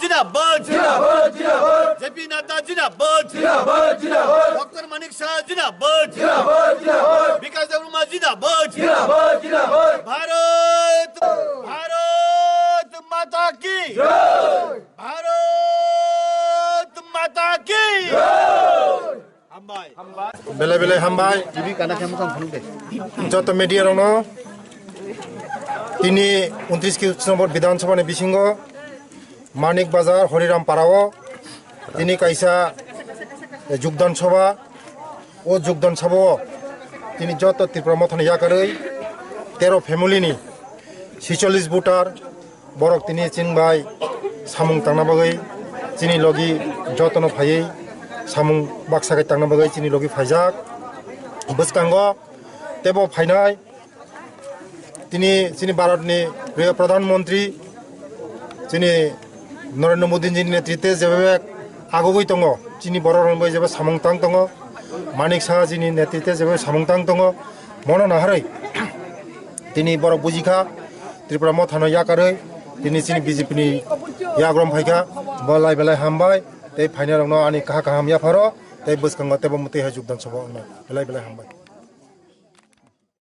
जिंदाबाद जेपी नड्डा जिंदाबाद डॉक्टर मानिक शाह जिंदाबाद विकास देववर्मा जिंदाबाद भारत भारत माता की भारत माता की बेले बेले हामबाय जत मीडिया रंग তিনি 29 নম্বর বিধানসভা বিসিঙ্গ মানিক বাজার হরিরাম পাড়াও তিনি কাইসা যোগদান সভা ও যোগদান সভা তিনি যত ত্রিপুরা মথন ইয়াকারই 13 ফ্যামিলিনি 46 ভোটার বরক তিনি চিনবাই সামুং তাंनाबागै চিনি লগি যতন ফাयै সামুং বাক্সাগাय तांनाबागै চিনি লগি ফাইজাক বসকাঙ্গ তেবো ফাইনাय তিনি চিনি ভারতনি প্রিয় প্রধানমন্ত্রী চিনি নরেন্দ্র মোদীজির নেতৃত্বে যেভাবে আগবই দङ চিনি बर' रंबाय जेबो सामंतां दङ मानिक साहाजिनि नेतृत्वे जेबो सामंतां दङ मनो नाहारै তিনি बर' बुजिखा त्रिपुरा मथानो याकारै তিনি চিনি বিজেপিनि याग्रम फायखा बलाय बेलाय हामबाय ते फाइनाल रंनो आनि काहा काहाम याफारो ते बसकांग तेबो मते जोगदान सभा बेलाय बेलाय हामबाय।